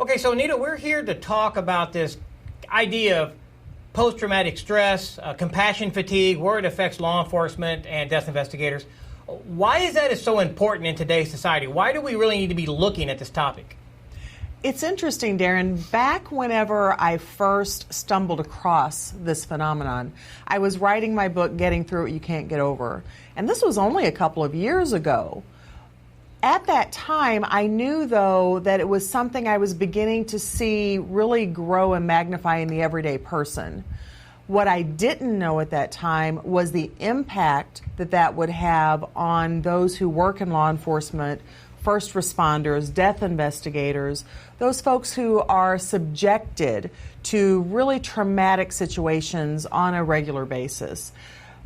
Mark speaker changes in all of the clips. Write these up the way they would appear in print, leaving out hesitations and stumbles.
Speaker 1: Okay, so Anita, we're here to talk about this idea of post-traumatic stress, compassion fatigue, where it affects law enforcement and death investigators. Why is that so important in today's society? Why do we really need to be looking at this topic?
Speaker 2: It's interesting, Darren. Back whenever I first stumbled across this phenomenon, I was writing my book, Getting Through What You Can't Get Over. And this was only a couple of years ago. At that time, I knew, though, that it was something I was beginning to see really grow and magnify in the everyday person. What I didn't know at that time was the impact that that would have on those who work in law enforcement, first responders, death investigators, those folks who are subjected to really traumatic situations on a regular basis.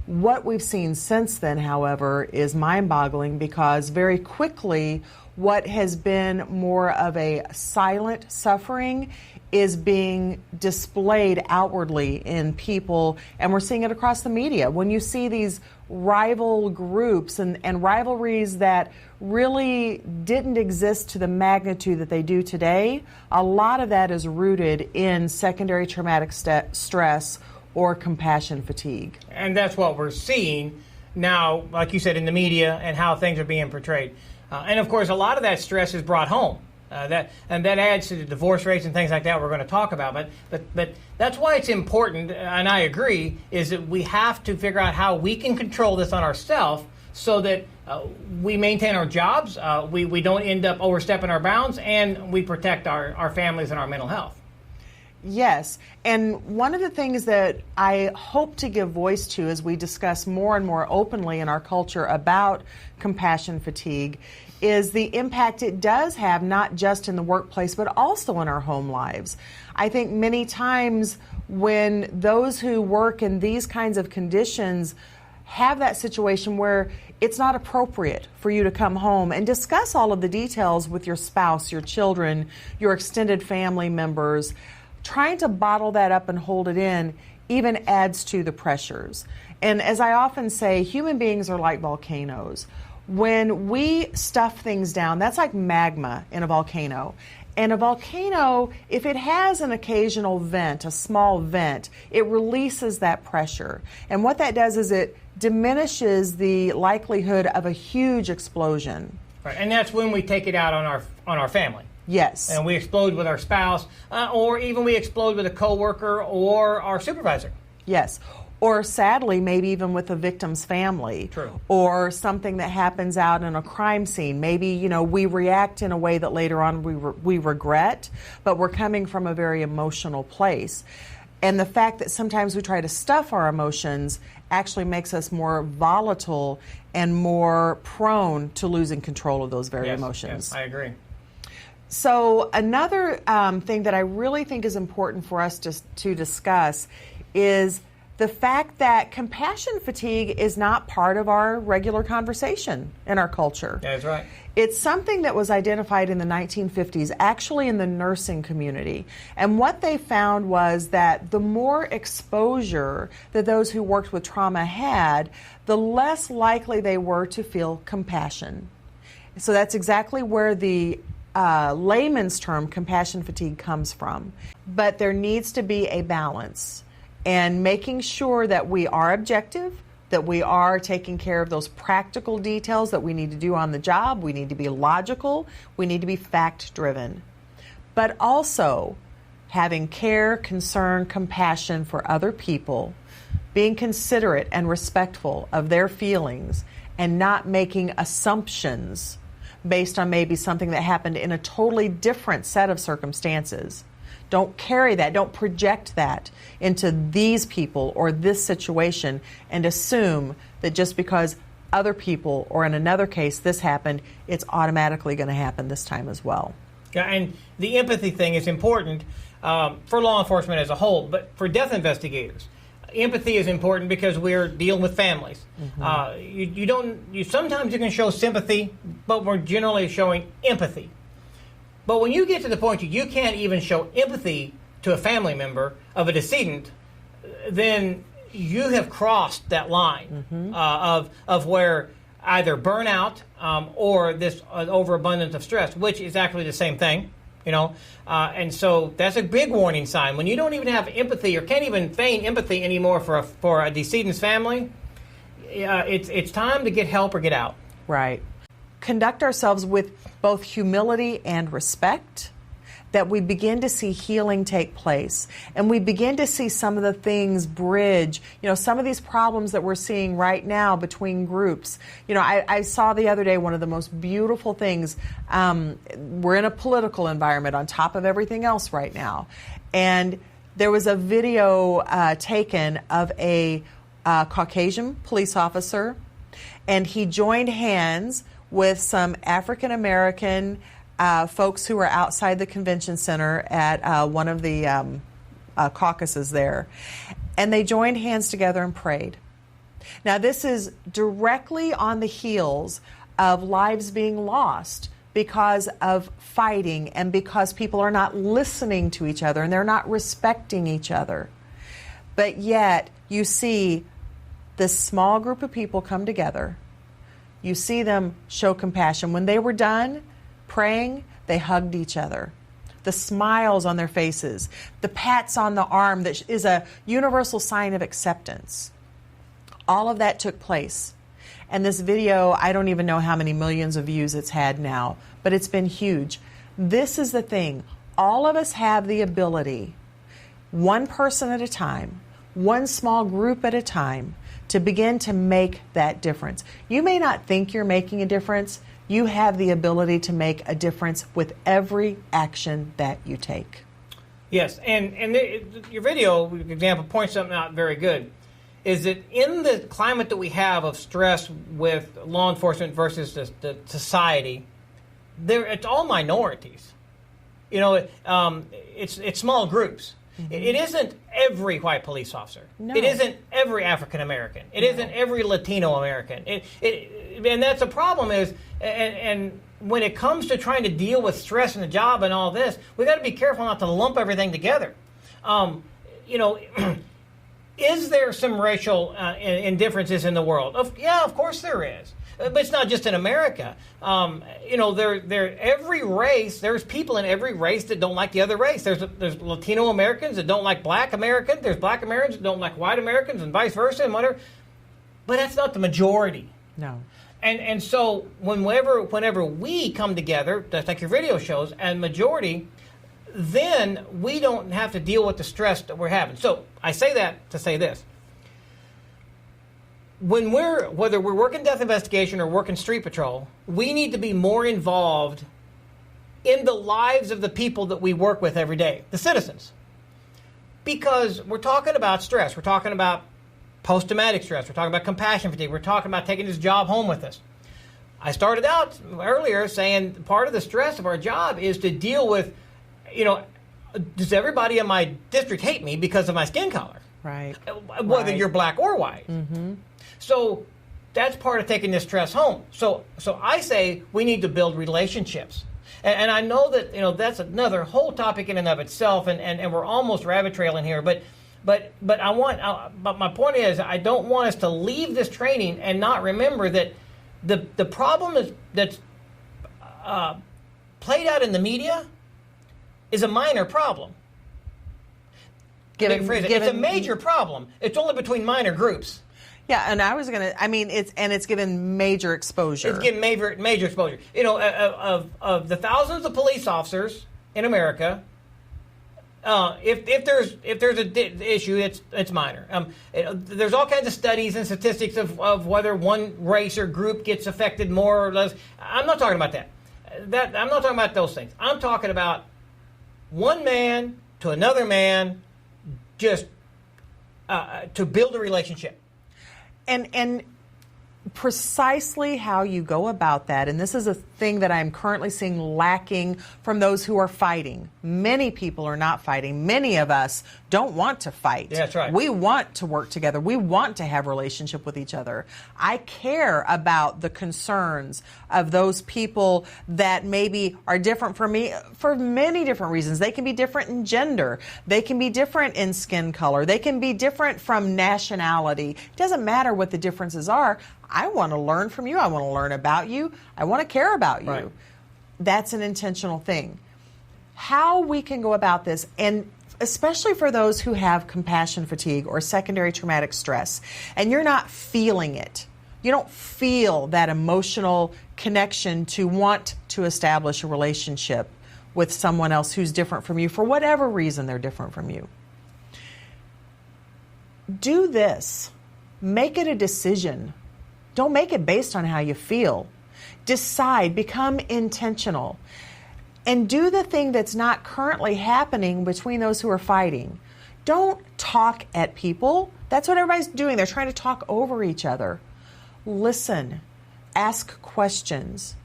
Speaker 2: What we've seen since then, however, is mind-boggling because very quickly what has been more of a silent suffering is being displayed outwardly in people, and we're seeing it across the media. When you see these rival groups and rivalries that really didn't exist to the magnitude that they do today, a lot of that is rooted in secondary traumatic stress or compassion fatigue.
Speaker 1: And that's what we're seeing now, like you said, in the media and how things are being portrayed. And of course, a lot of that stress is brought home. That adds to the divorce rates and things like that we're going to talk about. But that's why it's important, and I agree, is that we have to figure out how we can control this on ourselves so that we maintain our jobs, we don't end up overstepping our bounds, and we protect our families and our mental health.
Speaker 2: Yes, and one of the things that I hope to give voice to as we discuss more and more openly in our culture about compassion fatigue is the impact it does have not just in the workplace but also in our home lives. I think many times when those who work in these kinds of conditions have that situation where it's not appropriate for you to come home and discuss all of the details with your spouse, your children, your extended family members, trying to bottle that up and hold it in even adds to the pressures. And as I often say, human beings are like volcanoes. When we stuff things down, that's like magma in a volcano. And a volcano, if it has an occasional vent, a small vent, it releases that pressure. And what that does is it diminishes the likelihood of a huge explosion.
Speaker 1: Right. And that's when we take it out on our family.
Speaker 2: Yes.
Speaker 1: And we explode with our spouse, or even we explode with a coworker or our supervisor.
Speaker 2: Yes. Or sadly, maybe even with the victim's family.
Speaker 1: True.
Speaker 2: Or something that happens out in a crime scene. Maybe, we react in a way that later on we regret, but we're coming from a very emotional place. And the fact that sometimes we try to stuff our emotions actually makes us more volatile and more prone to losing control of those very emotions.
Speaker 1: Yes, I agree.
Speaker 2: So another thing that I really think is important for us to discuss is the fact that compassion fatigue is not part of our regular conversation in our culture.
Speaker 1: That's right.
Speaker 2: It's something that was identified in the 1950s, actually in the nursing community. And what they found was that the more exposure that those who worked with trauma had, the less likely they were to feel compassion. So that's exactly where the layman's term compassion fatigue comes from. But there needs to be a balance and making sure that we are objective, that we are taking care of those practical details that we need to do on the job. We need to be logical. We need to be fact-driven. But also having care, concern, compassion for other people, being considerate and respectful of their feelings, and not making assumptions based on maybe something that happened in a totally different set of circumstances. Don't carry that, don't project that into these people or this situation and assume that just because other people or in another case this happened, it's automatically going to happen this time as well.
Speaker 1: Yeah, and the empathy thing is important for law enforcement as a whole, but for death investigators. Empathy is important because we're dealing with families. Mm-hmm. Sometimes you can show sympathy, but we're generally showing empathy. But when you get to the point that you can't even show empathy to a family member of a decedent, then you have crossed that line of where either burnout or this overabundance of stress, which is actually the same thing. And so that's a big warning sign. When you don't even have empathy or can't even feign empathy anymore for a decedent's family, it's time to get help or get out.
Speaker 2: Right. Conduct ourselves with both humility and respect, that we begin to see healing take place, and we begin to see some of the things bridge, some of these problems that we're seeing right now between groups. I saw the other day one of the most beautiful things. We're in a political environment on top of everything else right now, and there was a video taken of a Caucasian police officer, and he joined hands with some African American folks who were outside the convention center at one of the caucuses there. And they joined hands together and prayed. Now, this is directly on the heels of lives being lost because of fighting and because people are not listening to each other and they're not respecting each other. But yet, you see this small group of people come together. You see them show compassion. When they were done praying, they hugged each other. The smiles on their faces, the pats on the arm that is a universal sign of acceptance. All of that took place. And this video, I don't even know how many millions of views it's had now, but it's been huge. This is the thing. All of us have the ability, one person at a time, one small group at a time, to begin to make that difference. You may not think you're making a difference. You have the ability to make a difference with every action that you take.
Speaker 1: Yes, and your video example points something out very good, is that in the climate that we have of stress with law enforcement versus the society, it's all minorities. It's small groups. Mm-hmm. It isn't every white police officer. No. It isn't every African American. It isn't every Latino American. And that's the problem is, and when it comes to trying to deal with stress in the job and all this, we got to be careful not to lump everything together. Is there some racial indifferences in the world? Of course there is. But it's not just in America. Every race, there's people in every race that don't like the other race. There's Latino Americans that don't like Black Americans. There's Black Americans that don't like white Americans, and vice versa, and whatever. But that's not the majority.
Speaker 2: No.
Speaker 1: And so whenever we come together, just like your video shows, and majority, then we don't have to deal with the stress that we're having. So I say that to say this. Whether we're working death investigation or working street patrol, we need to be more involved in the lives of the people that we work with every day, the citizens. Because we're talking about stress, we're talking about post-traumatic stress, we're talking about compassion fatigue, we're talking about taking this job home with us. I started out earlier saying part of the stress of our job is to deal with, does everybody in my district hate me because of my skin color?
Speaker 2: Right.
Speaker 1: Whether you're Black or white.
Speaker 2: Mm-hmm.
Speaker 1: So that's part of taking this stress home. So I say we need to build relationships. And I know that that's another whole topic in and of itself, and we're almost rabbit trailing here. But my point is, I don't want us to leave this training and not remember that the problem that's played out in the media is a minor problem. It's a major problem. It's only between minor groups.
Speaker 2: Yeah, and it's given major exposure.
Speaker 1: It's given major exposure. Of the thousands of police officers in America, if there's an issue, it's minor. There's all kinds of studies and statistics of whether one race or group gets affected more or less. I'm not talking about that. I'm not talking about those things. I'm talking about one man to another man, just to build a relationship.
Speaker 2: And precisely how you go about that, and this is a thing that I'm currently seeing lacking from those who are fighting. Many people are not fighting. Many of us don't want to fight.
Speaker 1: Yeah, that's right.
Speaker 2: We want to work together. We want to have a relationship with each other. I care about the concerns of those people that maybe are different from me for many different reasons. They can be different in gender. They can be different in skin color. They can be different from nationality. It doesn't matter what the differences are. I want to learn from you. I want to learn about you. I want to care about you.
Speaker 1: Right.
Speaker 2: That's an intentional thing. how we can go about this, and especially for those who have compassion fatigue or secondary traumatic stress, and you're not feeling it. You don't feel that emotional connection to want to establish a relationship with someone else who's different from you for whatever reason they're different from you. Do this. Make it a decision. Don't make it based on how you feel. Decide, become intentional, and do the thing that's not currently happening between those who are fighting. Don't talk at people. That's what everybody's doing. They're trying to talk over each other. Listen. Ask questions.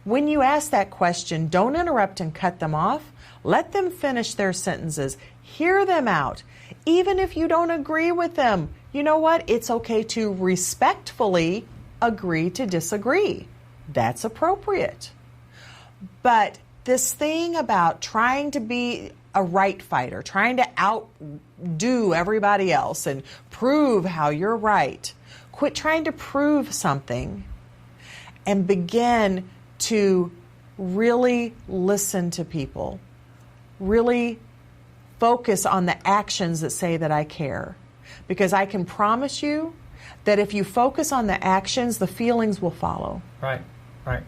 Speaker 2: When you ask that question, don't interrupt and cut them off. Let them finish their sentences. Hear them out. Even if you don't agree with them, you know what? It's okay to respectfully agree to disagree. That's appropriate. But this thing about trying to be a right fighter, trying to outdo everybody else and prove how you're right, quit trying to prove something and begin to really listen to people. Really focus on the actions that say that I care. Because I can promise you that if you focus on the actions, the feelings will follow.
Speaker 1: Right, right.